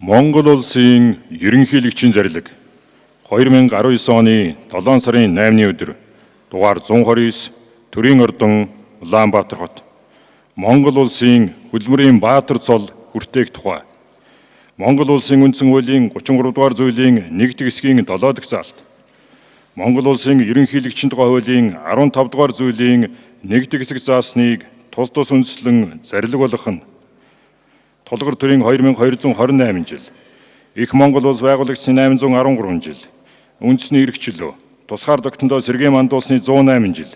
Монгол улсын ерөнхийлөгчийн зарилга 2019 оны 7 сарын 8-ны өдөр дугаар 129 Төрийн ордон Улаанбаатар хот Монгол улсын хөдөлмөрийн баатар цол хүртээх тухай Монгол улсын үндсэн хуулийн 33 дугаар зүйлийн 1-р хэсгийн 7-р заалт Монгол улсын ерөнхийлөгчийн тухай хуулийн 15 дугаар зүйлийн 1-р хэсэг заасныг тус үндэслэн зарилга болгох нь Толгор төрийн 2228 жил, Их Монгол улс байгуулагчны 813 жил, үндэсний эрх чөлөө, тусгаар тогтнолоо сэргээн мандуулсны 108 жил,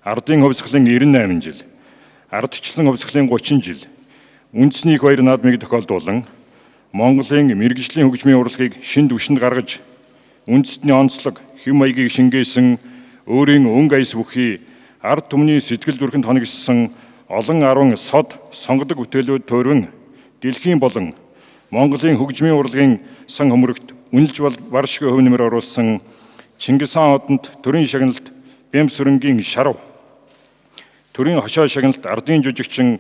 ардын хувьсгалын 98 жил, ардчлан хувьсгалын 30 жил, үндэсний их баяр наадмыг тохиолдуулан Монголын мэргэжлийн хөгжмийн урлагийг шинэ түвшинд гаргаж, үндэстний онцлог, хэв маягийг шингээсэн өөрийн өнгө аяс бүхий ард түмний сэтгэл зүрхэнд хоногссон олон 10 сод сонгодог бүтээлүүд төрөн дэлхийн болон Монголын хөгжмийн урлагийн сан хөмөрөгт үнэлж баршгүй хөв нэмэр оруулсан Чингис хаан одонд төрийн шагналт Бямс сүрэнгийн шарав, төрийн хошоо шагналт ардын жүжигчин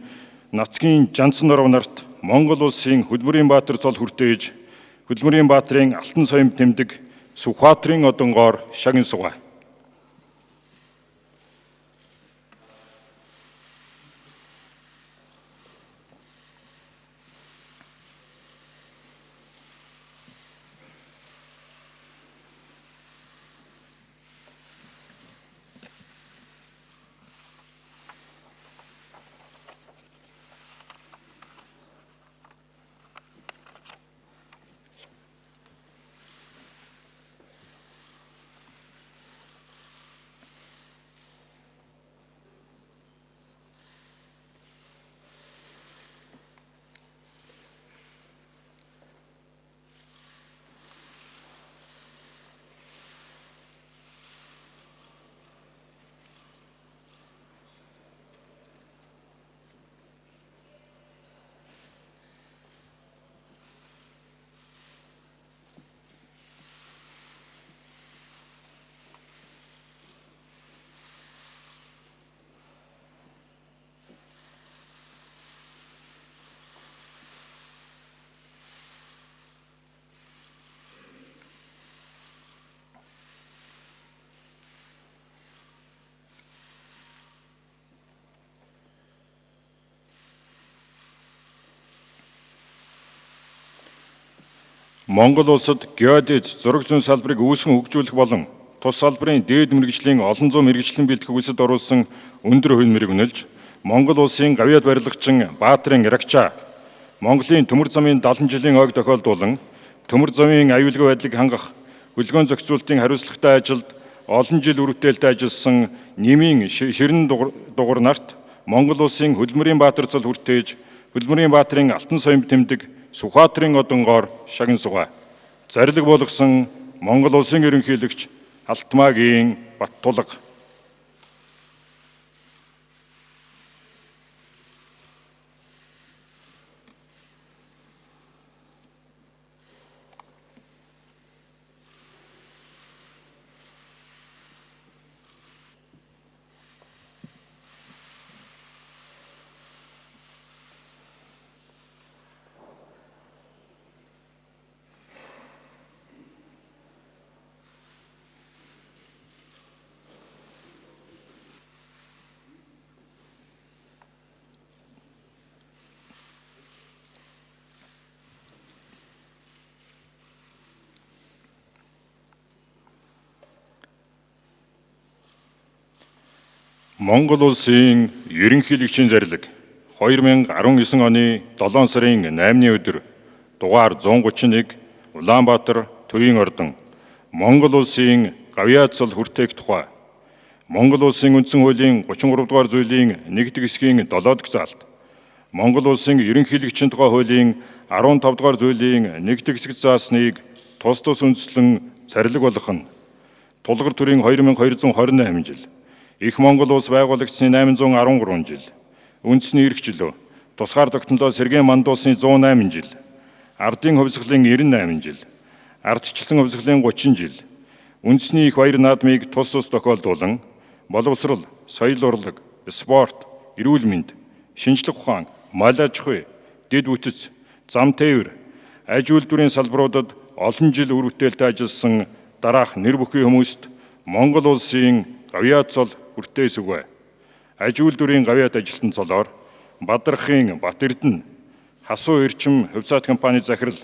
Нацгийн Жанцсан доров нарт Монгол улсын хөдөлмөрийн баатар цол хүртээж, хөдөлмөрийн баатарын алтан соёмд тэмдэг Сүхбаатарын одонгоор шагин сугай. Монгол улсад геодез зураг зүйн салбарыг үүсгэн хөгжүүлэх болон тус салбарын дээд мэргэжлийн олон зуун мэргэжлийн бэлтгэх үйлсэд оруулсан өндөр хувь нэмрийг үнэлж, Монгол улсын гавьяад барилгачин Баатарын Иракча, Монголын төмөр замын 70 жилийн ойг тохиолдуулан төмөр замын аюулгүй байдлыг хангах хөлгөөн зохицуултын хариуцлагатай ажилд олон жил үргэлжлэлтэй ажилласан Нэмийн Ширэн дугур нарт Монгол улсын хөдөлмөрийн баатар цол хүртээж, хөдөлмөрийн баатарын алтан соёмд тэмдэг Сүхбаатарын одонгоор шагин сугай. Зарилга болгосон Монгол улсын ерөнхийлөгч Алтмаагийн Баттулга. Монгол улсын ерөнхийлөгчийн зарилга 2019 оны 7 сарын 8-ны өдөр дугаар 131 Улаанбаатар Төрийн ордон Монгол улсын гавьяад цол хүртээх тухай Монгол улсын үндсэн хуулийн 33 дугаар зүйлийн 1-р хэсгийн 7-р заалт Монгол улсын ерөнхийлөгчийн тухай хуулийн 15 дугаар зүйлийн 1-р хэсэг заасныг тус үндэслэн зарилга болгох нь Толгор төрийн 2228 жил, Их Монгол улс байгуулагчны 813 жил, үндэсний эрх чөлөө, тусгаар тогтнолоо сэргээн мандуулсны 108 жил, ардын хувьсгалын 98 жил, ардчилсан хувьсгалын 30 жил, үндэсний их баяр наадмыг тус тохиолдуулан боловсрол, соёл урлаг, спорт, эрүүл мэнд, шинжлэх ухаан, мал аж ахуй, дэд үтц, зам тээвэр, аж үйлдвэрийн салбаруудад олон жил үр бүтээлтэй ажилласан дараах нэр бүхий хүмүүст Монгол улсын гавьяат цол бүртээсүгвэ. Аж үйлдвэрийн гавьяат ажилтан цолоор Бадархын Бат Эрдэнэ, Хасуу Эрчим хувьцаат компани захирал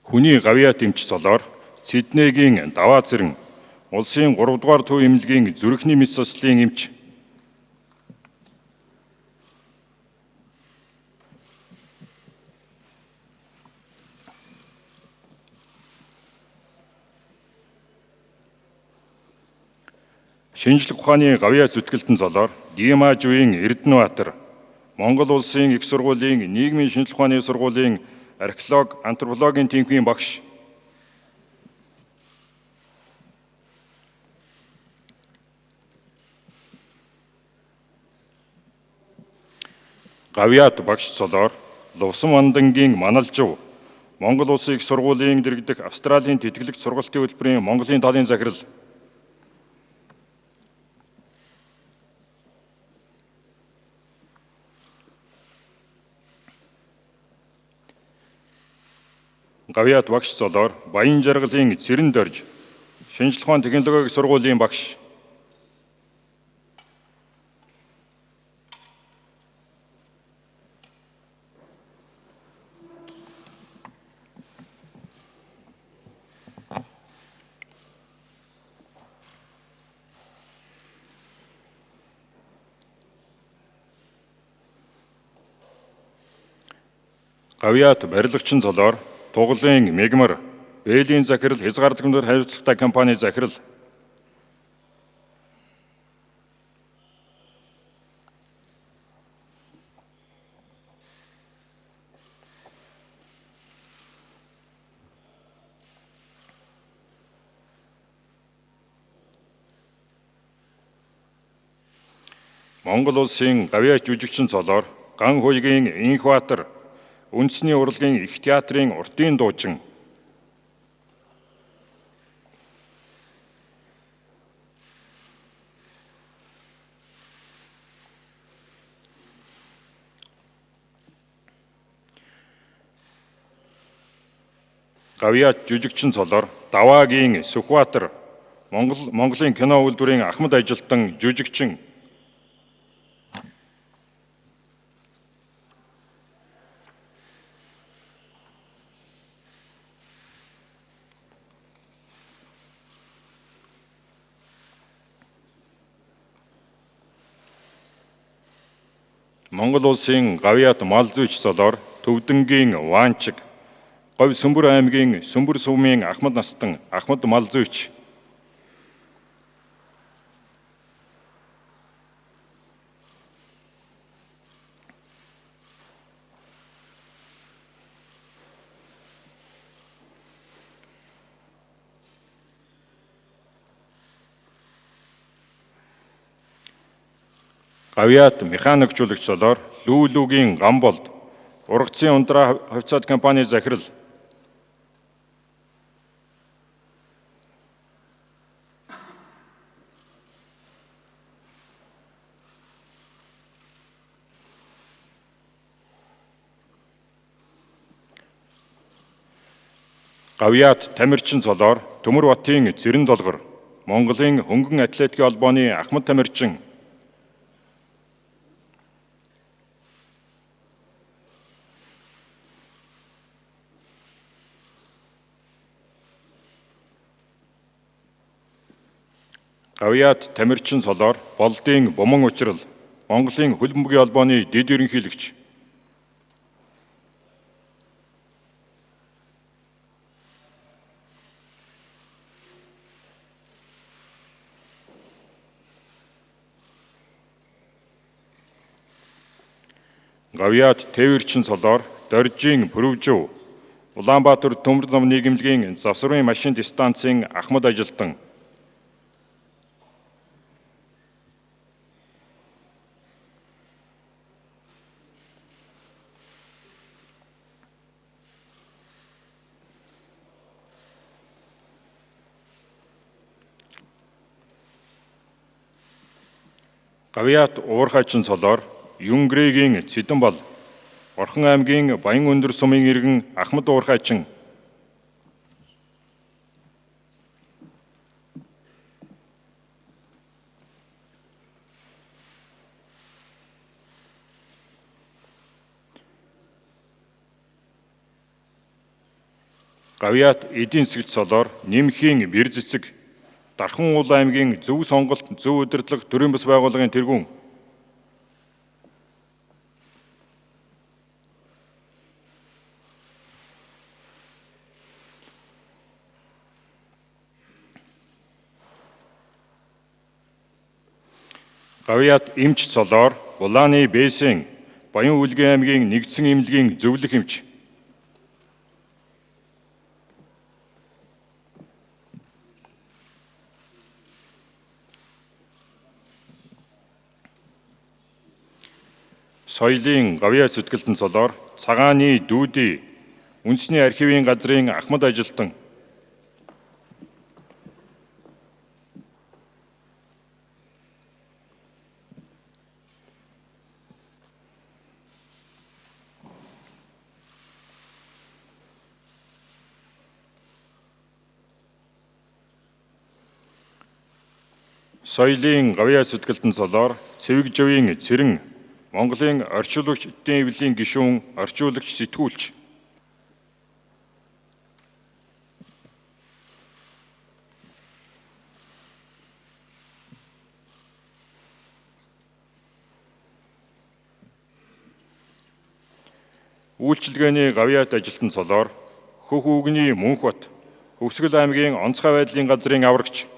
хүний гавьяат эмч цолоор Сиднейгийн Даваа Цэрэн, улсын 3 дугаар төв эмнэлгийн зүрхний мэс заслын эмч шинжлэх ухааны гавьяат зүтгэлтэн цолоор Димаживын Эрдэнэбаатар, Монгол улсын их сургуулийн нийгмийн шинжлэх ухааны сургуулийн археолог, антропологийн тэнхимийн багш гавьяат багш цолоор Лувсан Мандангийн Маналжив, Монгол улсын их сургуулийн дэргэдэх Австралийн тэтгэлэгт сургалтын хөтөлбөрийн Монголын талын захирал гавьяат багш цолоор Баян жаргалын Цэрэн Дорж, шинжлэх ухааны технологийн сургуулийн багш гавьяат барилгачин цолоор Тугалын Мегмар, Бээлийн захирал хязгаардлагчдад хариуцлагатай компани захирал Монгол улсын гавьяат жүжигчин цолоор Ган хуйгийн Инхбаатар, үндэсний урлагийн их театрын уртын дуучин гавьяат жүжигчин цолоор Даваагийн Сүхбаатар, Монголын кино үйлдвэрийн Ахмад ажилтан жүжигчин Монгол улсын гавьяат мал зүйч цолоор Төвдөнгийн Ваанчиг, Говь Сүмбэр аймгийн Сүмбэр сувмын Ахмад Настан, Ахмад мал зүйч гавьяат механикчуулагч цолоор Лүүлүүгийн Гамболд, Ургацын ундраа хувьцаат компани захирал гавьяат тамирчин цолоор Төмөр Батын Цэрэн Долгор, Монголын хөнгөн атлетикийн холбооны Ахмад тамирчин гавьяат тамирчин цолоор Болдын Буман Учрал, Монголын хөл бөмбөгийн холбооны дэд ерөнхийлөгч гавьяат тээвэрчин цолоор Доржийн Пүрвжив, Улаанбаатар төмөр зам нийгэмлэгийн завсрын машин станцын Ахмад ажилтан Гавьяат уурхайчин цолоор Юнгрэгийн Цэдэнбал, Орхон аймгийн Баян өндөр сумын иргэн Ахмад уурхайчин, Гавьяат эдийн засгт цолоор Нэмхийн Бэр цэцэг, Дархан уул аймгийн Зөв сонголт зөв удирдлага төрийн бас байгууллагын тэргүүн, Гавьяат эмч цолоор Булааны Бээсэн, Баян Үлгэн аймгийн Нэгдсэн эмнэлгийн зөвлөх эмч, соёлын Гавьяат зүтгэлтэн цолоор Цагааны Дүүдий, үндэсний архивын газрын Ахмад ажилтан, соёлын Гавьяат зүтгэлтэн цолоор Цэвэг Живийн Цэрэн, Монголын орчуулагч эдийн эвлийн гишүүн, орчуулагч сэтгүүлч, үйлчилгээний Гавьяат ажилтан цолоор Хөх Үгний Мөнхбат, Хөвсгөл аймгийн онцгой байдлын газрын аврагч,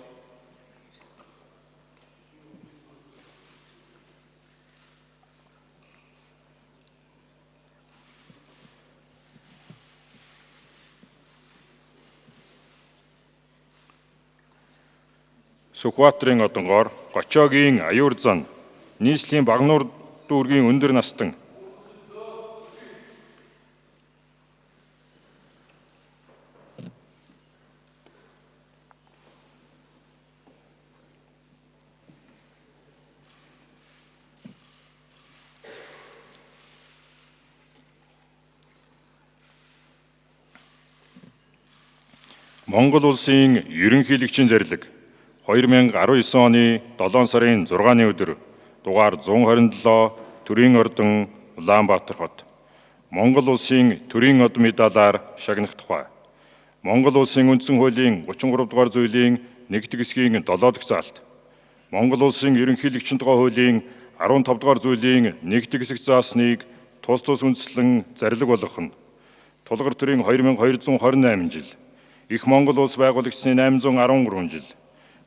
Сүхбаатарын одонгоор Гочоогийн Аюур зан, нийслэлийн Багнуур дүүргийн өндөр настан, Монгол улсын ерөнхийлөгчийн зэрлэг 2019 оны 7 сарын 6-ны өдөр дугаар 127 төрийн ордон Улаанбаатар хот Монгол улсын төрийн од медалаар шагнах тухай Монгол улсын үндсэн хуулийн 33 дугаар зүйлийн 1-р хэсгийн 7 дахь заалт Монгол улсын ерөнхийлөгчийн тухай хуулийн 15 дугаар зүйлийн 1-р хэсэг заасныг тус үндэслэн зарлиг болгох нь тулгар төрийн 2228 жил Их Монгол улс байгуулагчны 813 жил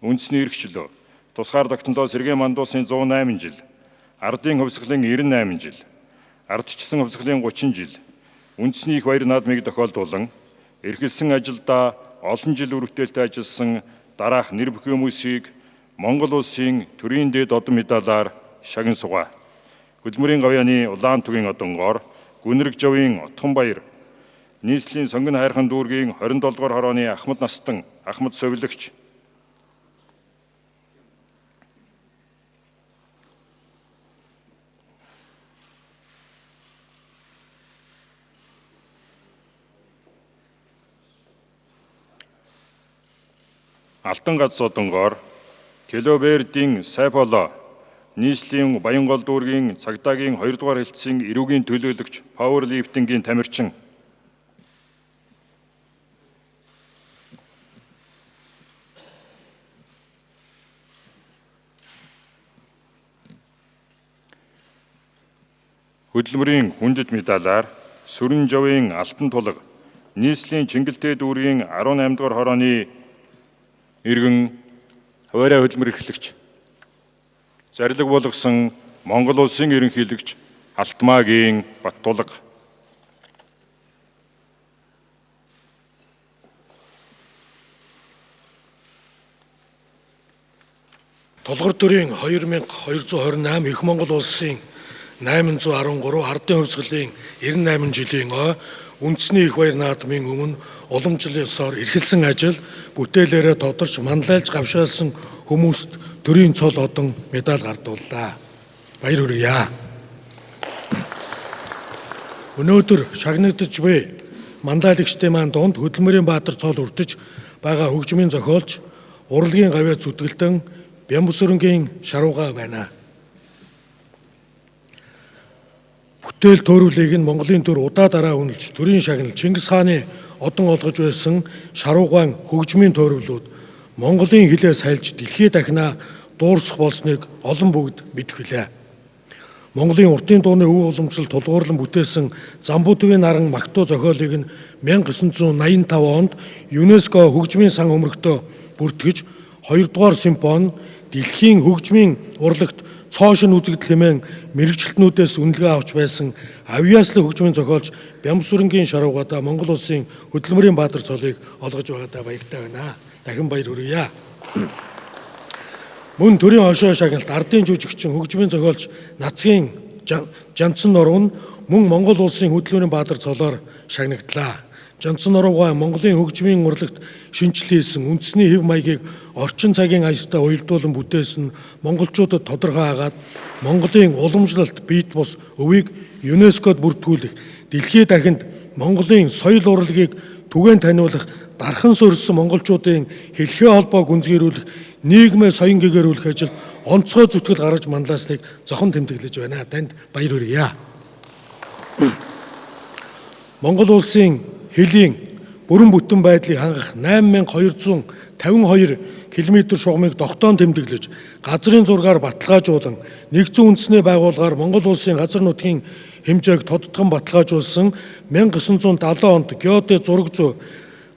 үндэсний эрхчлөө, тусгаар тогтнолоо сэргээн мандуусын 108 жил, ардын хувьсгалын 98 жил, ардчилсан хувьсгалын 30 жил, үндэсний их баяр наадмыг тохиолдуулан, эрхэлсэн ажилдаа олон жил үргэлжлэлтэй ажилласан дараах нэр бүхий хүмүүсийг Монгол улсын төрийн дээд одон медалаар шаган сугаа. Хөдөлмөрийн Гавьяаны Улаан түгийн одонгоор Гүнрэг Жовийн Отхон баяр, нийслэлийн Сонгон хайрхан дүүргийн 27 дугаар хорооны Ахмад настан, Ахмад совилогч, Алтан гац одонгоор Келобердийн Сайполо, нийслэлийн Баянгол дүүргийн цагдаагийн 2 дугаар хэлтсийн эрүүгийн төлөөлөгч Пауэрлифтингийн тамирчин, хөдөлмөрийн хүндэт медалаар Сүрэн Жовийн Алтан тулга, нийслэлийн Чингэлтэй дүүргийн 18 дугаар хорооны иргэн хуваарай хөдөлмөр эрхлэгч, зарлиг болгосон Монгол улсын ерөнхийлөгч Алтмаагийн Баттулга, Тулгар төрийн 2228 Их Монгол улсын 813 ардын хувьсгалын 98 жилийн үндэсний их баяр наадмын өмнө уламжлал ёсоор эрхэлсэн ажил бүтээлээрээ тодорч манлайлж гавшаалсан хүмүүст төрийн цол одон медаль гардууллаа. Баяр хүргье. Өнөөдөр шагнагдж буй манлайлагчдын маань дунд Хөдөлмөрийн Баатар цол үрдэж байгаа хөгжмийн зохиолч урлагийн гавьяа зүтгэлтэн Бямбүсүрэнгийн Шарууга байна. Бүтээл төөрүүлийг нь Монголын төр удаа дараа үнэлж төрийн шагнал Чингис хааны одон олгож байсан Шаруугаан хөгжмийн төөрүүлүүд Монголын хилээс хайлж дэлхий дахинаа дуурсах болсныг олон бүгд мэдэх билээ. Монголын уртын дууны өв уламжлал тулгуурлан бүтээсэн Замбуудвийн наран магтуу зохиолыг нь 1985 онд ЮНЕСКО хөгжмийн сан өмөргтөө бүртгэж 2 дугаар симфони дэлхийн хөгжмийн урлагт цоошин үзэгдэл хэмээн мэрэгчлэтнүүдээс үнэлгээ авч байсан авьяаслаг хөгжмийн зохиолч Бямбүсүрэнгийн Шаруугада Монгол улсын Хөдөлмөрийн Баатар цолыг олгож байгаадаа баяртай байна. Дахин баяр хүргье. Мөн төрийн хошоо шагналт ардын жүжигчин хөгжмийн зохиолч Нацгийн Жанцсан Нуруу нь мөн Монгол улсын Хөдөлмөрийн Баатар цолоор шагнагдлаа. Жанцсан Нуруугаа Монголын хөгжмийн урлагт шинжил хийсэн үндэсний хэв маягийг орчин цагийн аястай уялдуулан бүтээсэн монголчуудад тодорхой хагаад Монголын уламжлалт бит бус өвийг ЮНЕСКОд бүртгүүлэх, дэлхий дахинд Монголын соёл урлагийг түгээн таниулах, дархан суурьсан монголчуудын хэлхээ холбоог гүнзгийрүүлэх, нийгмээ соён гэгэрүүлэх ажил онцгой зүтгэл гаргаж манлайсныг зохон тэмдэглэж байна. Танд баяр хүргье. Монгол улсын хэлийн бүрэн бүтэн байдлыг хангах 8252 км шугамыг тогтоон тэмдэглэж, газрын зургаар баталгаажуулан, нэгдсэн үндэсний байгууллагаар Монгол улсын газар нутгийн хэмжээг тодтгон баталгаажуулсан 1970 онд геодэ зураг зүй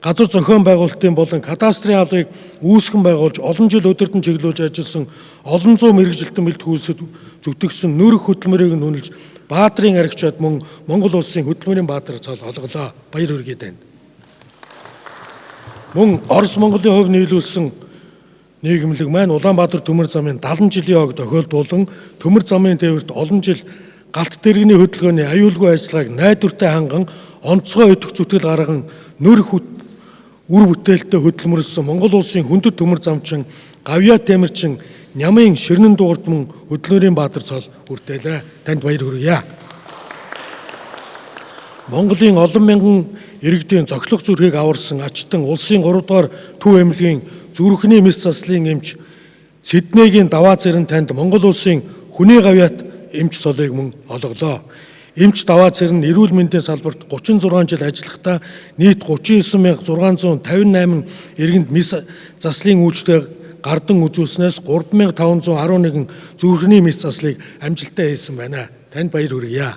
газар зохион байгуулалтын болон кадастрын албыг үүсгэн байгуулж олон жил удирдан чиглүүлж ажилласан олон зуун мэргэжилтэн бэлтгүүлсэд зүтгэсэн нөрөх хөдөлмөрийг нь үнэлж Баатарын аригчид мөн Монгол улсын Хөдөлмөрийн Баатар цол олголоо. Баяр хүргэе танд. Мөн Орос Монголын хувь нийлүүлсэн нийгэмлэг маань Улаанбаатар төмөр замын 70 жилийн ог тохиолдуулан төмөр замын тээвэрт олон жил галт дэргэний хөдөлгөөний аюулгүй ажиллагааг найдвартай ханган онцгой өдөх зүтгэл гарган нөрөх үр бүтээлтэй хөдөлмөрлсөн Монгол улсын хүндэт төмөр замчин гавьяа темирчин Нямын Ширнэн дуурт мөн Хөдөлмөрийн Баатар цол үрдээлээ. Танд баяр хүргье. Монголын олон мянган иргэдийн зохилох зүрхийг аварсан ачтан улсын 3 дугаар төв эмнэлгийн зүрхний мэс заслын эмч Цэднэгийн даваа цэрэн танд Монгол улсын хүний гавьяат эмч цолыг мөн олголоо. Эмч даваа цэрэн эрүүл мэндийн салбарт 36 жил ажиллахдаа нийт 39,658 иргэнд мэс заслын үйлчлэгээ гардан үзүүлснээс 3,511 зүрхний мэс заслыг амжилттай хийсэн байна. Танд баяр хүргье.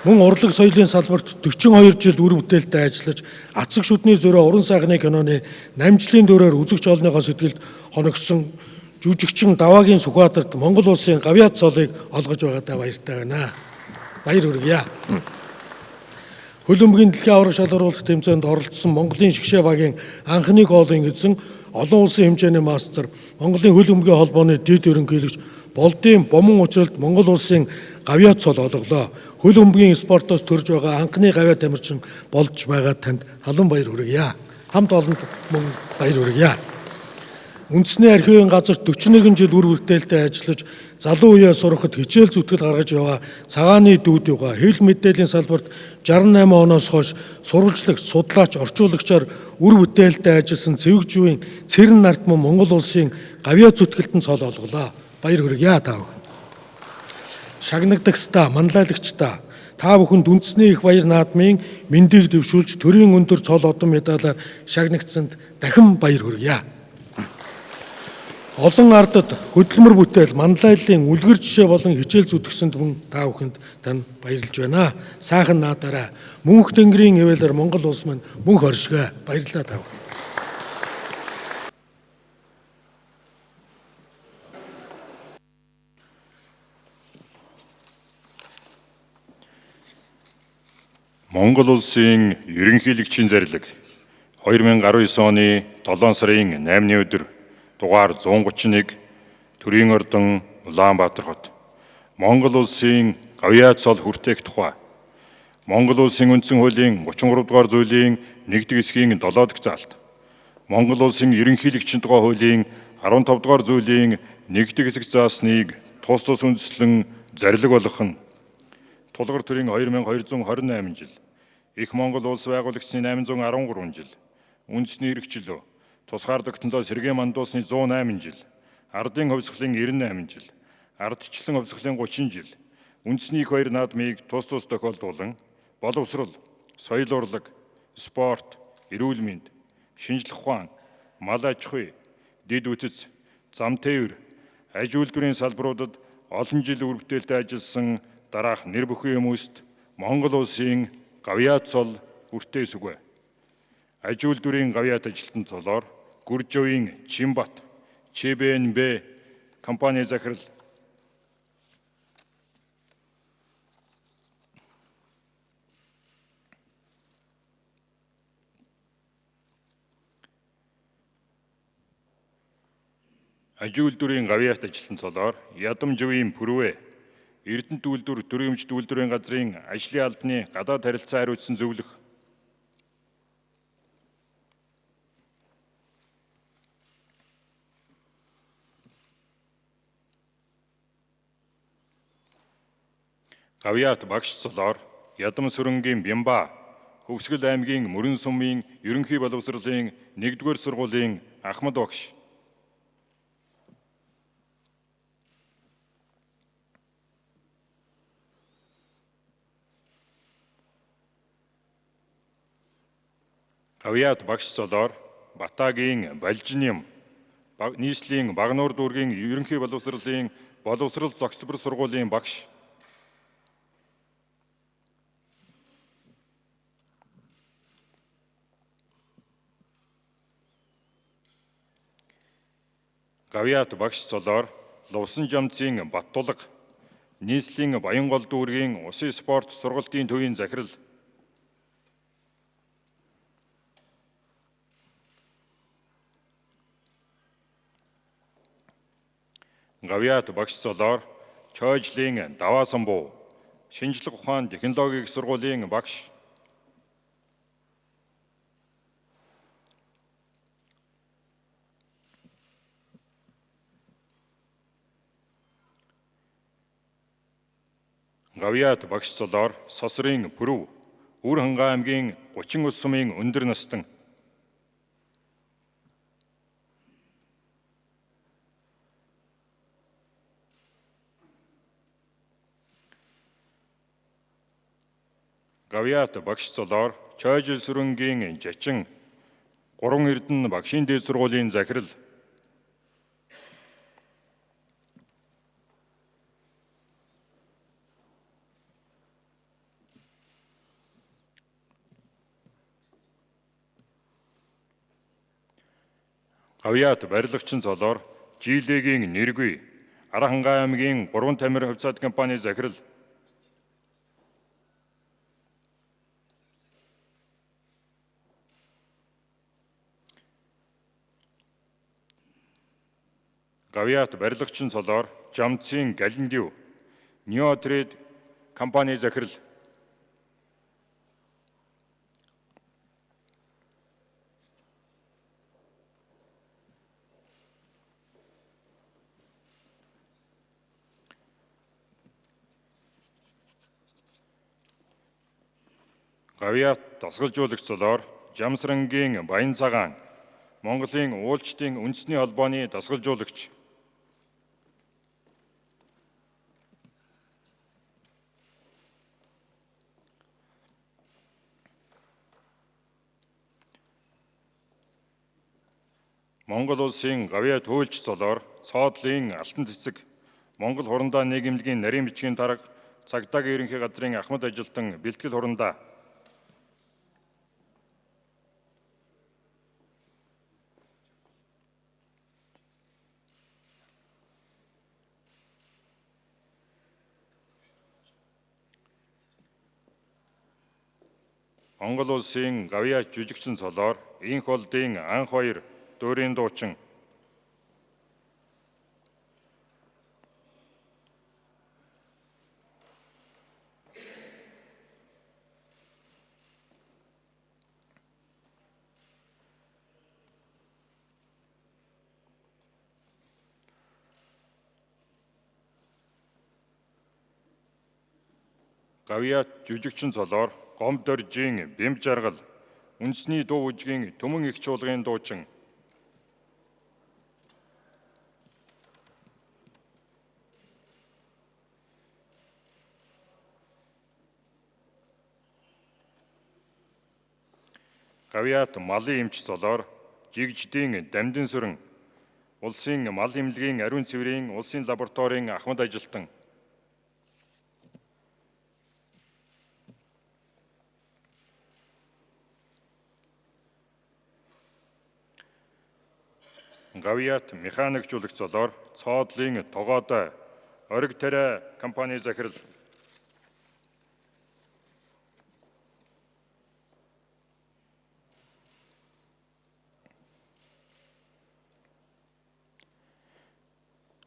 Мөн урлаг соёлын салбарт 42 жил үр бүтээлтэй ажиллаж, Ацэг шүдний зөрөө уран сайхны киноны намжлын дөрөөр үзэгч олныхоо сэтгэлд хоногсон жүжигчин Даваагийн Сүхбаатарт Монгол улсын гавьяат цолыг олгож байгаадаа баяртай байна. Баяр хүргье. Хөл өмгийн дэлхийн аварга шалгаруулах тэмцээнд оролцсон Монголын шгшээ багийн анхны гоолын эзэн олон улсын хэмжээний мастер Монголын хөл өмгийн холбооны дэд ерөнхийлөгч Болдын Бомон учралд Монгол улсын гавьяат цол олголоо. Хөл өмгийн спортоос төрж байгаа анхны гавьяа тамирчин болж байгаа танд халуун баяр хүргье. Хамт олонд мөн баяр хүргье. Үндэсний архивын газарт 41 жил үр бүтээлтэй ажиллаж, залуу үеэ сурахад хичээл зүтгэл гаргаж яваа цагааны дүүдийгаа хэвлэл мэдээллийн салбарт 68 оноос хойш сурвалжлагч, судлаач, орчуулагчаар үр бүтээлтэй ажилласан Цэвэгжүүийн Цэрэн нарт мөн Монгол улсын гавьяа зүтгэлтэн цол олголоо. Баяр хүргье та бүхэн. Шагнагдагчдаа, манлайлагчдаа та бүхэнд үндэсний их баяр наадмын мэндийг дэвшүүлж төрийн өндөр цол одон медалаар шагнагдсанд дахин баяр хүргье. Олон ардад хөдөлмөр бүтээл, манлайллын үлгэр жишээ болон хичээл зүтгэсэнд мөн та бүхэнд тань баярлж байна. Сайхан наадаараа мөнх тэнгэрийн эвэлэр Монгол улс маань мөнх оршгоо. Баярлалаа та бүхэн. Монгол улсын ерөнхийлөгчийн зарлиг 2019 оны 7 сарын 8-ны өдөр дугаар 131 Төрийн ордон Улаанбаатар хот Монгол улсын гавьяат цол хүртээх тухай Монгол улсын үндсэн хуулийн 33 дугаар зүйлийн 1-р хэсгийн 7 дахь заалт Монгол улсын ерөнхийлөгчийн тухай хуулийн 15 дугаар зүйлийн 1-р хэсэг заасныг тус тус үндэслэн зорилго болгох нь тулгар төрийн 2228 жил, их Монгол улс байгуулагчны 813 жил, үндэсний эрхчлөө, тусгаар тогтнолоо сэргээн мандуусны 108 жил, ардын хувьсгалын 98 жил, ардчлан хувьсгалын 30 жил, үндэсний их баяр наадмыг тус тус тохиолдуулан боловсрол, соёл урлаг, спорт, эрүүл мэнд, шинжлэх ухаан, мал аж ахуй, дэд үтц, зам тээвэр, аж үйлдвэрийн салбаруудад олон жил үр бүтээлтэй ажилласан дараах нэр бүхэн хүмүүст Монгол улсын гавьяат цол үртэй сүгэ. Аж үйлдвэрийн гавьяат ажилтны цолоор Гүржөвийн Чимбат, ЧБНБ компани захирал аж үйлдвэрийн гавьяат ажилтны цолоор Ядамживийн Пүрвэ, Эрдэнэт үйлдвэр төрөмжт үйлдвэрийн газрын ажлын албаны гадаад харилцаа хариуцсан зөвлөх гавьяат багш цолоор Ядам сүрэнгийн Бямба, Хөвсгөл аймгийн Мөрөн сумын ерөнхий боловсролын 1-р сургуулийн Ахмад багш, гавьяат багш цолоор Батагийн Балжиням, нийслэлийн Багнуур дүүргийн ерөнхий боловсролын боловсрол зохицбор сургуулийн багш, гавьяат багш цолоор Лувсан жамцын Баттулга, нийслэлийн Баянгол дүүргийн Усын спорт сургалтын төвийн захирал, гавьяат багш цолоор Чойжлийн Даваа самбуу, шинжлэх ухаан технологийн сургуулийн багш, гавьяат багш цолоор Сосрын Пүрэв, Үр Хангаан аймгийн 30 ус сумын өндөр настан, гавьяат багш цолоор Чойж сүрэнгийн Жачин, 3 Эрдэнэ багшийн дээд сургуулийн захирал, гавьяат барилгачин цолоор Жилэгийн Нэргүй, Архангай аймгийн 3 тамир хувьцаат компани захирал, гавьяат барилгачин цолоор Жамцын Галендив, Неотрейд компани захирал, гавьяат дасгалжуулагч цолоор Жамсрангийн Баян цагаан, Монголын уулчдын үндэсний холбооны дасгалжуулагч, Монгол улсын гавьяат хуульч цолоор Цоодлын Алтан цэцэг, Монгол хурандаа нийгэмлэгийн нарийн бичгийн дарга, цагдаагийн ерөнхий газрын Ахмад ажилтан бэлтгэл хурандаа, Монгол улсын гавьяат жүжигчин цолоор Инх болдын Анх хоёр дуурийн дуучин, Гавьяат жүжигчин цолоор гомд доржийн бэмж жаргал үндэсний дуу үжгийн төмөн их чуулгын дуучин Гавьяат малын эмч цолоор жигждийн дамдын сүрэн улсын мал эмнэлгийн ариун цэврийн улсын лабораторийн ахмад ажилтан Гавьяат механик жуулах цолоор цоодлын тогоотой ориг тариа компани захирал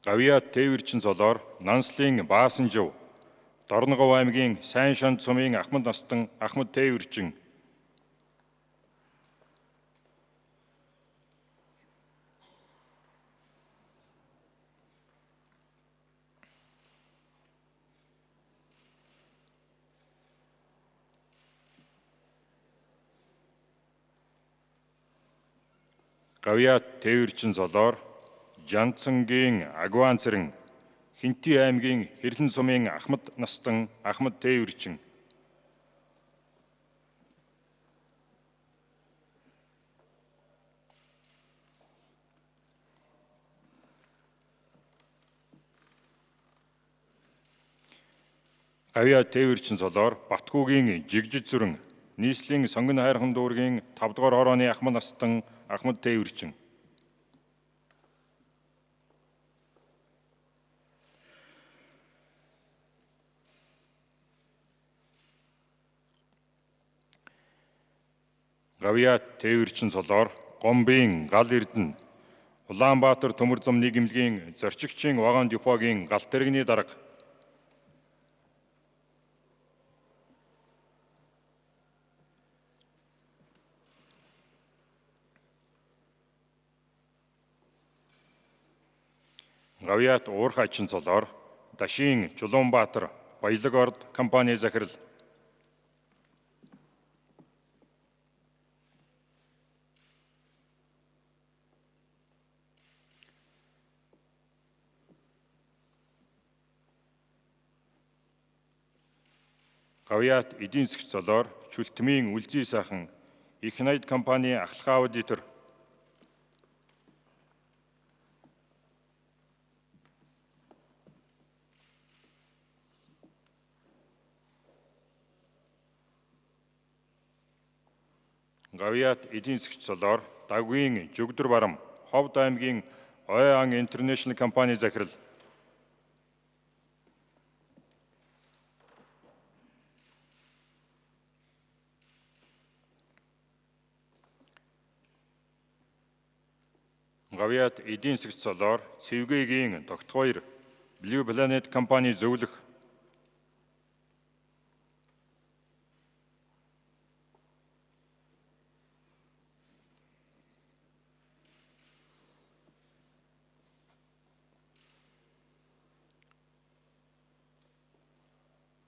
Гавьяат тээвэрчин цолоор Нанслын Баасан жив Дорногов аймгийн Сайн шанд сумын Ахмад настан Ахмад тээвэрчин Гавьяат тээвэрчин цолоор Жандсангийн Агваан цэрэн Хинти аймгийн Хэрлэн сумын Ахмад настан Ахмад тээвэрчин Гавьяат тээвэрчин цолоор Батгуугийн жигжид зүрэн нийслэлийн сонгон хайрхан дүүргийн 5 дугаар хорооны Ахмад настан Ахмад тээвэрчин Гавьяат тээвэрчин цолоор Гомбын гал эрдэнэ Улаанбаатар төмөр зам нийгэмлэгийн зорчигчийн вагон депогийн галт тэрэгний дарга Гавьяат уурх ачин цолоор Дашийн Чулуунбаатар Баялаг орд компани захирал Гавьяат эдийн засгч цолоор Чүлтмийн Үлзий сайхан Их найд компани ахлах аудитор Гавьяат эдийн засгч цолоор Дагвийн Жүгдэр барам Ховд аймгийн Ойан Интернэшнл компани захирал Гавьяат эдийн засгч цолоор Цэвгээгийн Тогтгоёр Blue Planet компани зөвлөх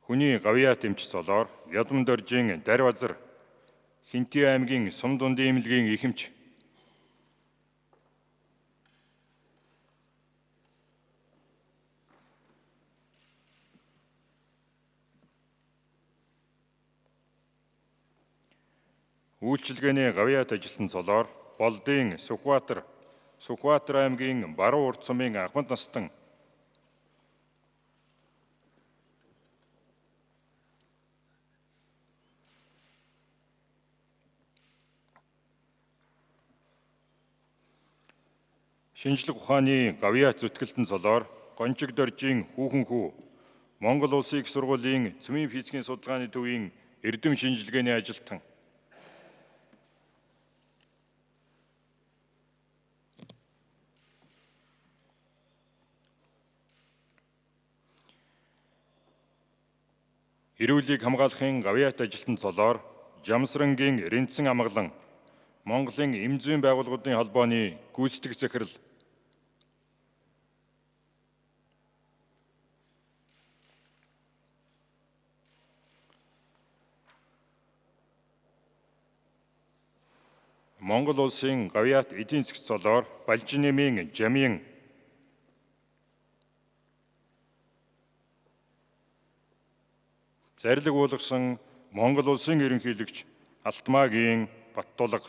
Хүний Гавьяат эмч цолоор Ядам доржийн Дарбазар Хинти аймгийн Сум дундын эмнэлгийн ихэмч Үйлчилгээний Гавьяат ажилтан цолоор Болдын Сүхбаатар аймгийн Баруун урт сумын Ахмад настан Шинжлэх ухааны Гавьяат зүтгэлтэн цолоор Гончиг доржийн Хүүхэн хүү Монгол Улсын их сургуулийн цөмийн физикийн судалгааны төвийн эрдэм шинжилгээний ажилтан Эрүүлийг хамгаалахын Гавьяат ажилтан цолоор Жамсрангийн Рэнцэн амгалан Монголын эм зүйн байгууллагуудын холбооны гүйцэтгэх захирал Монгол улсын говьяат эдийн засгийн цолоор Балжинемийн Жамийн зарлиг уулгасан Монгол улсын ерөнхийлөгч Алтмаагийн Баттулга